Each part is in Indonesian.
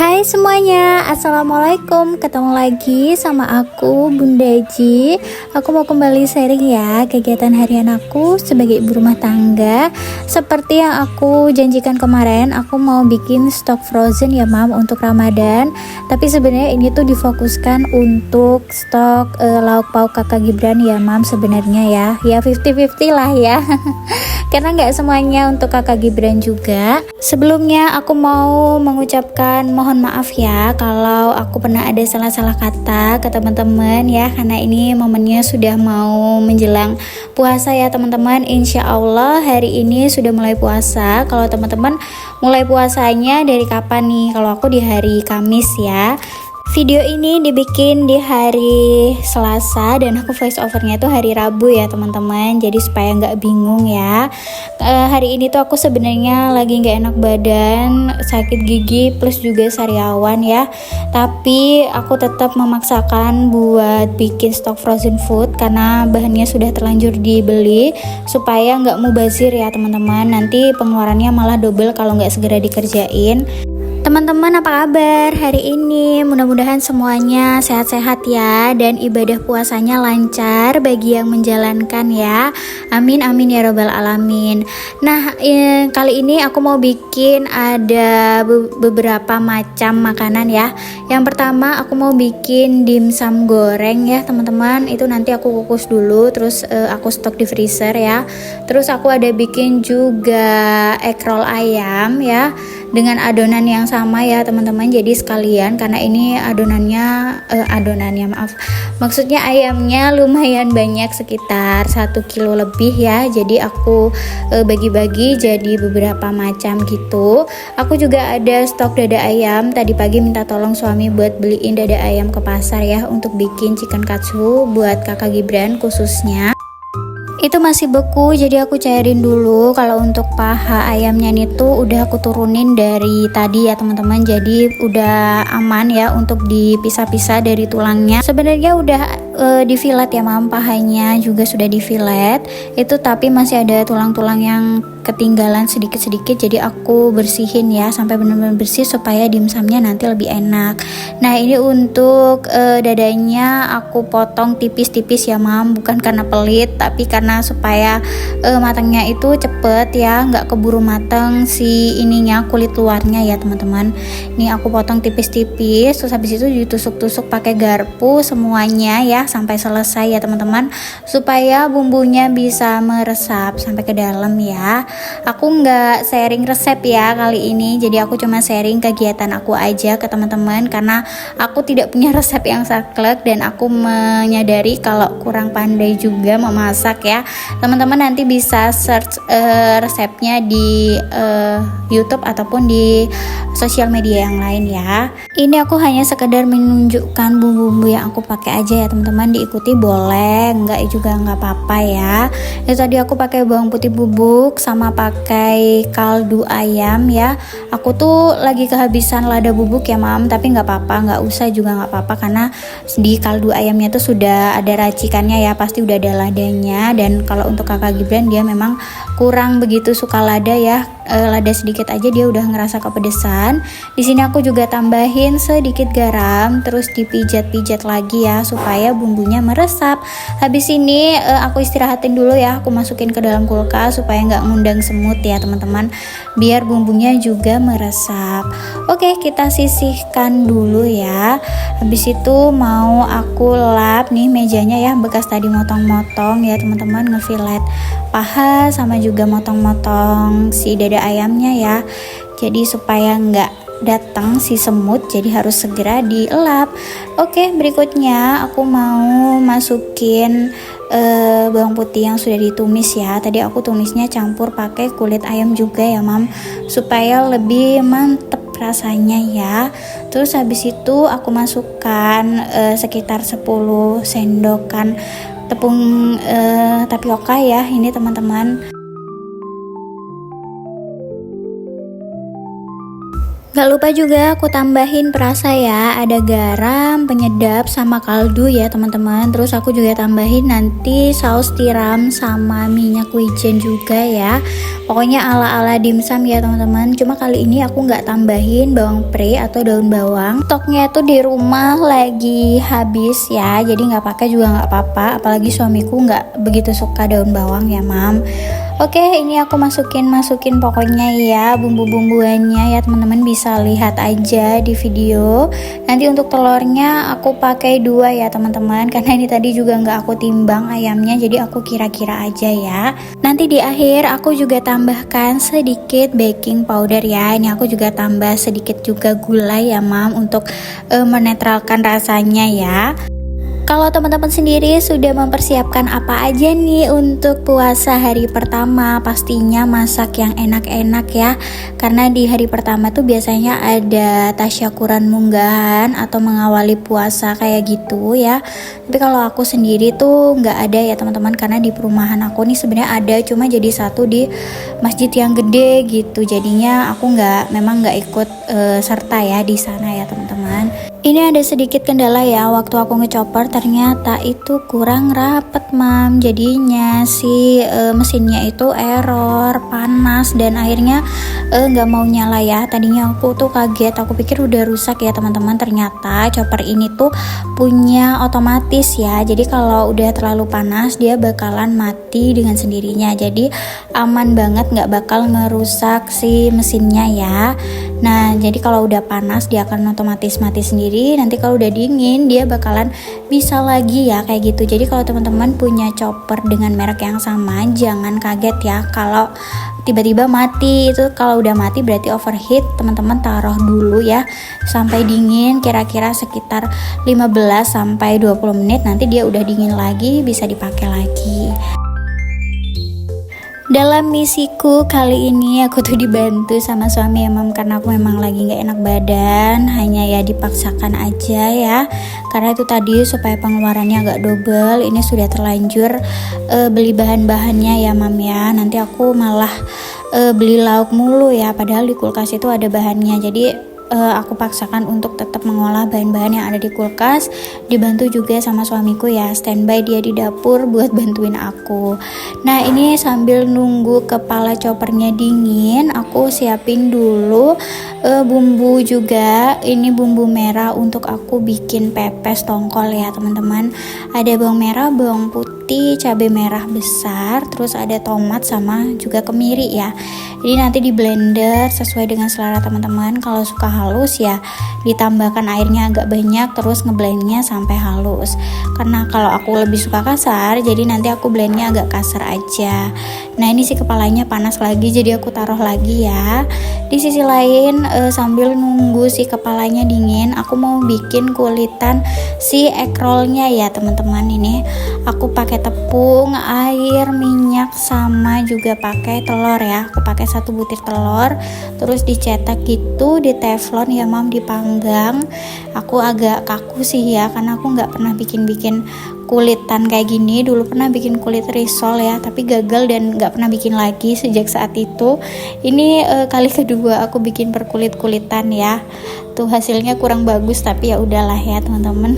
Hai semuanya, assalamualaikum. Ketemu lagi sama aku Bunda Ji. Aku mau kembali sharing ya kegiatan harian aku sebagai ibu rumah tangga. Seperti yang aku janjikan kemarin, aku mau bikin stok frozen ya mam untuk Ramadan. Tapi sebenarnya ini tuh difokuskan untuk stok lauk pauk kakak Gibran ya mam sebenarnya ya. Ya 50-50 lah ya. Karena nggak semuanya untuk kakak Gibran juga. Sebelumnya aku mau mengucapkan mohon maaf ya kalau aku pernah ada salah-salah kata ke teman-teman ya, karena ini momennya sudah mau menjelang puasa ya teman-teman. Insya Allah hari ini sudah mulai puasa. Kalau teman-teman mulai puasanya dari kapan nih? Kalau aku di hari Kamis ya. Video ini dibikin di hari Selasa dan aku voice overnya tuh hari Rabu ya teman-teman. Jadi supaya nggak bingung ya. Hari ini tuh aku sebenarnya lagi nggak enak badan, sakit gigi plus juga sariawan ya. Tapi aku tetap memaksakan buat bikin stok frozen food karena bahannya sudah terlanjur dibeli supaya nggak mubazir ya teman-teman. Nanti pengeluarannya malah double kalau nggak segera dikerjain. Teman-teman apa kabar hari ini? Mudah-mudahan semuanya sehat-sehat ya dan ibadah puasanya lancar bagi yang menjalankan ya. Amin amin ya robbal alamin. Nah kali ini aku mau bikin ada beberapa macam makanan ya. Yang pertama aku mau bikin dimsum goreng ya teman-teman. Itu nanti aku kukus dulu terus aku stok di freezer ya. Terus aku ada bikin juga egg roll ayam ya, dengan adonan yang sama ya teman-teman. Jadi sekalian karena ini adonannya maksudnya ayamnya lumayan banyak, sekitar 1 kilo lebih ya. Jadi aku bagi-bagi jadi beberapa macam gitu. Aku juga ada stok dada ayam. Tadi pagi minta tolong suami buat beliin dada ayam ke pasar ya untuk bikin chicken katsu buat kakak Gibran khususnya. Itu masih beku jadi aku cairin dulu. Kalau untuk paha ayamnya itu udah aku turunin dari tadi ya teman-teman, jadi udah aman ya untuk dipisah-pisah dari tulangnya. Sebenarnya udah di fillet ya mam, pahanya juga sudah di fillet itu, tapi masih ada tulang-tulang yang ketinggalan sedikit-sedikit, jadi aku bersihin ya sampai benar-benar bersih supaya dimsumnya nanti lebih enak. Nah ini untuk dadanya aku potong tipis-tipis ya mam, bukan karena pelit tapi karena supaya matangnya itu cepet ya, nggak keburu matang si ininya, kulit luarnya ya teman-teman. Ini aku potong tipis-tipis, terus habis itu ditusuk-tusuk pakai garpu semuanya ya sampai selesai ya teman-teman, supaya bumbunya bisa meresap sampai ke dalam ya. Aku nggak sharing resep ya kali ini, jadi aku cuma sharing kegiatan aku aja ke teman-teman karena aku tidak punya resep yang saklek dan aku menyadari kalau kurang pandai juga memasak ya. Teman-teman nanti bisa search resepnya di YouTube ataupun di sosial media yang lain ya. Ini aku hanya sekedar menunjukkan bumbu-bumbu yang aku pakai aja ya teman-teman, diikuti boleh, enggak juga nggak apa-apa ya. Tadi aku pakai bawang putih bubuk sama pakai kaldu ayam ya. Aku tuh lagi kehabisan lada bubuk ya mam, tapi nggak apa-apa, nggak usah juga nggak apa-apa karena di kaldu ayamnya tuh sudah ada racikannya ya, pasti udah ada ladanya. Dan kalau untuk kakak Gibran dia memang kurang begitu suka lada ya, lada sedikit aja dia udah ngerasa kepedesan. Di sini aku juga tambahin sedikit garam, terus dipijat-pijat lagi ya supaya bumbunya meresap. Habis ini aku istirahatin dulu ya, aku masukin ke dalam kulkas supaya nggak ngundang semut ya teman-teman, biar bumbunya juga meresap. Oke, kita sisihkan dulu ya. Habis itu mau aku lap nih mejanya ya, bekas tadi motong-motong ya teman-teman, ngefilet paha sama juga motong-motong si dada ayamnya ya. Jadi supaya nggak datang si semut, jadi harus segera dielap. Oke, berikutnya aku mau masukin bawang putih yang sudah ditumis ya. Tadi aku tumisnya campur pakai kulit ayam juga ya mam, supaya lebih mantep rasanya ya. Terus habis itu aku masukkan sekitar 10 sendokan tepung tapioka ya ini teman-teman. Gak lupa juga aku tambahin perasa ya, ada garam, penyedap, sama kaldu ya teman-teman. Terus aku juga tambahin nanti saus tiram sama minyak wijen juga ya. Pokoknya ala-ala dimsum ya teman-teman. Cuma kali ini aku nggak tambahin bawang pre atau daun bawang. Stoknya tuh di rumah lagi habis ya, jadi nggak pakai juga nggak apa-apa. Apalagi suamiku nggak begitu suka daun bawang ya mam. Oke, ini aku masukin pokoknya ya bumbu-bumbuannya ya teman-teman, bisa lihat aja di video. Nanti untuk telurnya aku pakai 2 ya teman-teman, karena ini tadi juga nggak aku timbang ayamnya, jadi aku kira-kira aja ya. Nanti di akhir aku juga tambahkan sedikit baking powder ya. Ini aku juga tambah sedikit juga gula ya mam, untuk menetralkan rasanya ya. Kalau teman-teman sendiri sudah mempersiapkan apa aja nih untuk puasa hari pertama? Pastinya masak yang enak-enak ya, karena di hari pertama tuh biasanya ada tasyakuran munggahan atau mengawali puasa kayak gitu ya. Tapi kalau aku sendiri tuh nggak ada ya teman-teman, karena di perumahan aku nih sebenarnya ada, cuma jadi satu di masjid yang gede gitu. Jadinya aku memang nggak ikut serta ya di sana ya teman-teman. Ini ada sedikit kendala ya, waktu aku ngechopper ternyata itu kurang rapet mam. Jadinya si mesinnya itu error, panas, dan akhirnya nggak mau nyala ya. Tadinya aku tuh kaget, aku pikir udah rusak ya teman-teman. Ternyata chopper ini tuh punya otomatis ya, jadi kalau udah terlalu panas dia bakalan mati dengan sendirinya. Jadi aman banget, nggak bakal ngerusak si mesinnya ya. Nah jadi kalau udah panas dia akan otomatis mati sendiri. Nanti kalau udah dingin dia bakalan bisa lagi ya kayak gitu. Jadi kalau teman-teman punya chopper dengan merek yang sama, jangan kaget ya kalau tiba-tiba mati. Itu kalau udah mati berarti overheat. Teman-teman taruh dulu ya sampai dingin, kira-kira sekitar 15 sampai 20 menit. Nanti dia udah dingin lagi, bisa dipakai lagi. Dalam misiku kali ini aku tuh dibantu sama suami ya mam, karena aku memang lagi nggak enak badan, hanya ya dipaksakan aja ya, karena itu tadi supaya pengeluarannya agak double. Ini sudah terlanjur beli bahan-bahannya ya mam ya, nanti aku malah beli lauk mulu ya, padahal di kulkas itu ada bahannya. Jadi aku paksakan untuk tetap mengolah bahan-bahan yang ada di kulkas, dibantu juga sama suamiku ya, standby dia di dapur buat bantuin aku. Nah ini sambil nunggu kepala choppernya dingin, aku siapin dulu bumbu juga. Ini bumbu merah untuk aku bikin pepes tongkol ya teman-teman. Ada bawang merah, bawang putih, cabai merah besar, terus ada tomat sama juga kemiri ya. Jadi nanti di blender sesuai dengan selera teman-teman. Kalau suka halus ya ditambahkan airnya agak banyak, terus ngeblendnya sampai halus. Karena kalau aku lebih suka kasar, jadi nanti aku blendnya agak kasar aja. Nah ini si kepalanya panas lagi, jadi aku taruh lagi ya. Di sisi lain sambil nunggu si kepalanya dingin, aku mau bikin kulitan si egg rollnya ya teman-teman. Ini aku pakai tepung, air, minyak, sama juga pakai telur ya. Aku pakai 1 butir telur, terus dicetak gitu di teflon ya mam, dipanggang. Aku agak kaku sih ya, karena aku nggak pernah bikin kulitan kayak gini. Dulu pernah bikin kulit risol ya, tapi gagal dan nggak pernah bikin lagi sejak saat itu. Ini kali kedua aku bikin perkulit-kulitan ya. Tuh hasilnya kurang bagus, tapi ya udahlah ya teman-teman.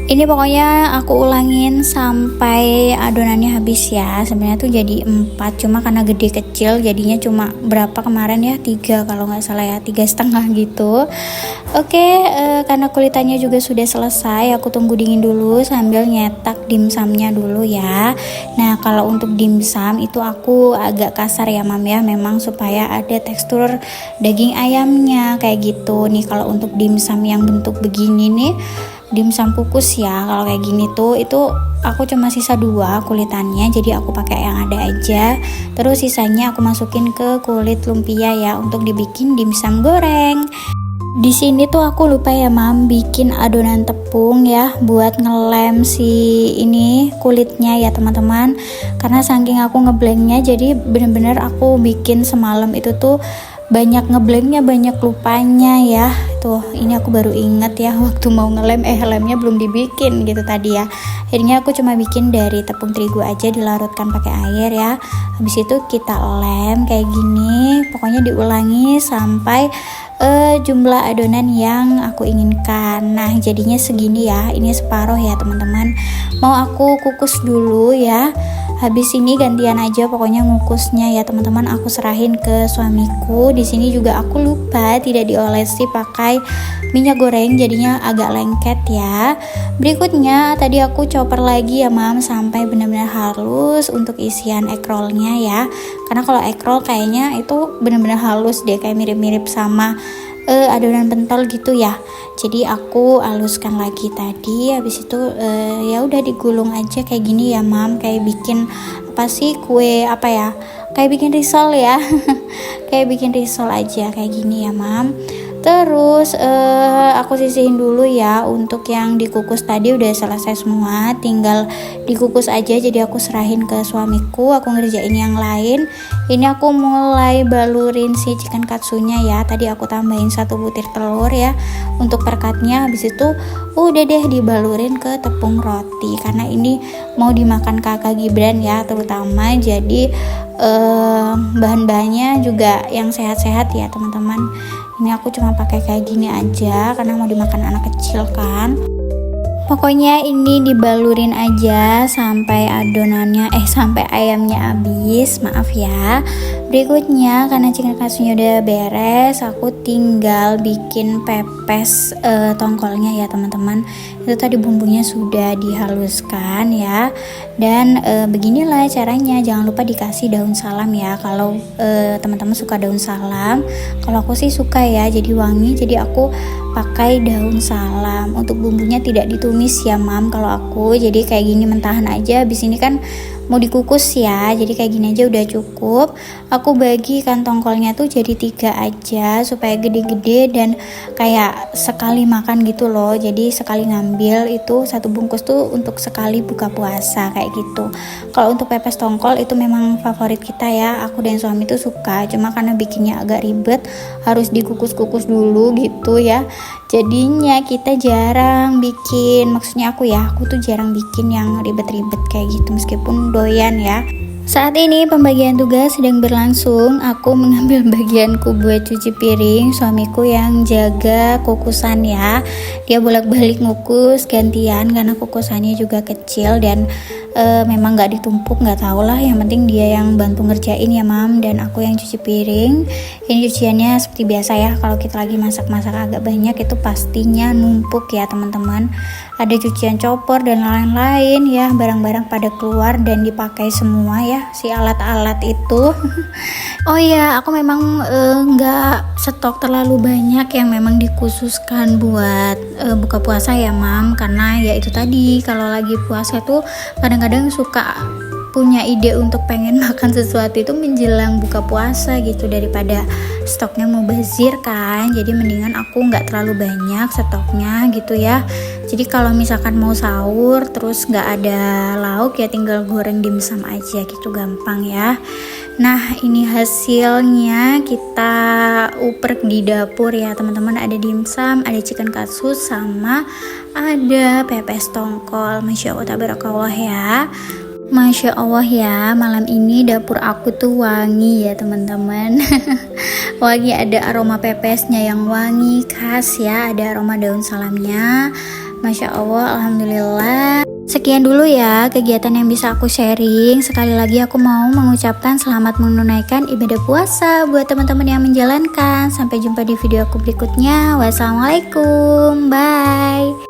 Ini pokoknya aku ulangin sampai adonannya habis ya. Sebenarnya tuh jadi 4, cuma karena gede kecil jadinya cuma berapa kemarin ya, 3 kalau nggak salah ya, 3,5 gitu. Oke, karena kulitannya juga sudah selesai, aku tunggu dingin dulu sambil nyetak dimsumnya dulu ya. Nah kalau untuk dimsum itu aku agak kasar ya mam ya, memang supaya ada tekstur daging ayamnya kayak gitu. Nih kalau untuk dimsum yang bentuk begini nih, dimsum kukus ya, kalau kayak gini tuh itu aku cuma sisa 2 kulitannya, jadi aku pakai yang ada aja. Terus sisanya aku masukin ke kulit lumpia ya untuk dibikin dimsum goreng. Di sini tuh aku lupa ya mam bikin adonan tepung ya buat ngelem si ini kulitnya ya teman-teman, karena saking aku ngeblendnya jadi bener-bener aku bikin semalam itu tuh banyak ngeblanknya, banyak lupanya ya. Tuh, ini aku baru inget ya waktu mau ngelem, lemnya belum dibikin gitu tadi ya. Akhirnya aku cuma bikin dari tepung terigu aja, dilarutkan pakai air ya. Habis itu kita lem kayak gini, pokoknya diulangi sampai jumlah adonan yang aku inginkan. Nah, jadinya segini ya, ini separuh ya teman-teman. Mau aku kukus dulu ya. Habis ini gantian aja pokoknya ngukusnya ya teman-teman, aku serahin ke suamiku. Di sini juga aku lupa tidak diolesi pakai minyak goreng, jadinya agak lengket ya. Berikutnya tadi aku chopper lagi ya mam, sampai benar-benar halus untuk isian egg rollnya ya. Karena kalau egg roll kayaknya itu benar-benar halus deh, kayak mirip-mirip sama adonan pentol gitu ya. Jadi aku haluskan lagi tadi. Habis itu ya udah digulung aja kayak gini ya mam, kayak bikin apa sih, kue apa ya, kayak bikin risol ya. Kayak bikin risol aja kayak gini ya mam. Terus aku sisihin dulu ya. Untuk yang dikukus tadi udah selesai semua, tinggal dikukus aja. Jadi aku serahin ke suamiku, aku ngerjain yang lain. Ini aku mulai balurin si chicken katsunya ya. Tadi aku tambahin 1 butir telur ya untuk perkatnya. Habis itu udah deh dibalurin ke tepung roti, karena ini mau dimakan kakak Gibran ya terutama. Jadi bahan-bahannya juga yang sehat-sehat ya teman-teman. Ini aku cuma pakai kayak gini aja karena mau dimakan anak kecil kan. Pokoknya ini dibalurin aja sampai adonannya sampai ayamnya habis, maaf ya. Berikutnya karena chicken katsunya udah beres, aku tinggal bikin pepes tongkolnya ya teman-teman. Itu tadi bumbunya sudah dihaluskan ya. Dan beginilah caranya, jangan lupa dikasih daun salam ya kalau teman-teman suka daun salam. Kalau aku sih suka ya, jadi wangi, jadi aku pakai daun salam. Untuk bumbunya tidak ditumis ya mam kalau aku, jadi kayak gini mentahan aja. Habis ini kan mau dikukus ya, jadi kayak gini aja udah cukup. Aku bagi tongkolnya tuh jadi 3 aja supaya gede-gede dan kayak sekali makan gitu loh. Jadi sekali ngambil itu 1 bungkus tuh untuk sekali buka puasa kayak gitu. Kalau untuk pepes tongkol itu memang favorit kita ya, aku dan suami tuh suka, cuma karena bikinnya agak ribet harus dikukus-kukus dulu gitu ya. Jadinya kita jarang bikin, maksudnya aku tuh jarang bikin yang ribet-ribet kayak gitu meskipun doyan ya. Saat ini pembagian tugas sedang berlangsung. Aku mengambil bagianku buat cuci piring, suamiku yang jaga kukusan ya. Dia bolak-balik ngukus gantian karena kukusannya juga kecil dan memang nggak ditumpuk, nggak tau lah, yang penting dia yang bantu ngerjain ya mam, dan aku yang cuci piring. Ini cuciannya seperti biasa ya, kalau kita lagi masak-masak agak banyak itu pastinya numpuk ya teman-teman. Ada cucian chopper dan lain-lain ya, barang-barang pada keluar dan dipakai semua ya si alat-alat itu. Oh iya, aku memang nggak stok terlalu banyak yang memang dikhususkan buat buka puasa ya mam, karena ya itu tadi, kalau lagi puasa tuh kadang-kadang suka punya ide untuk pengen makan sesuatu itu menjelang buka puasa gitu, daripada stoknya mubazir kan. Jadi mendingan aku nggak terlalu banyak stoknya gitu ya. Jadi kalau misalkan mau sahur terus nggak ada lauk ya tinggal goreng dimsum aja gitu, gampang ya. Nah ini hasilnya, kita uprek di dapur ya teman-teman. Ada dimsum, ada chicken katsu, sama ada pepes tongkol. Masya Allah tabarakallah ya. Masya Allah ya, malam ini dapur aku tuh wangi ya teman-teman. Wangi, ada aroma pepesnya yang wangi khas ya, ada aroma daun salamnya. Masya Allah, alhamdulillah. Sekian dulu ya kegiatan yang bisa aku sharing. Sekali lagi aku mau mengucapkan selamat menunaikan ibadah puasa buat teman-teman yang menjalankan. Sampai jumpa di video aku berikutnya. Wassalamualaikum, bye.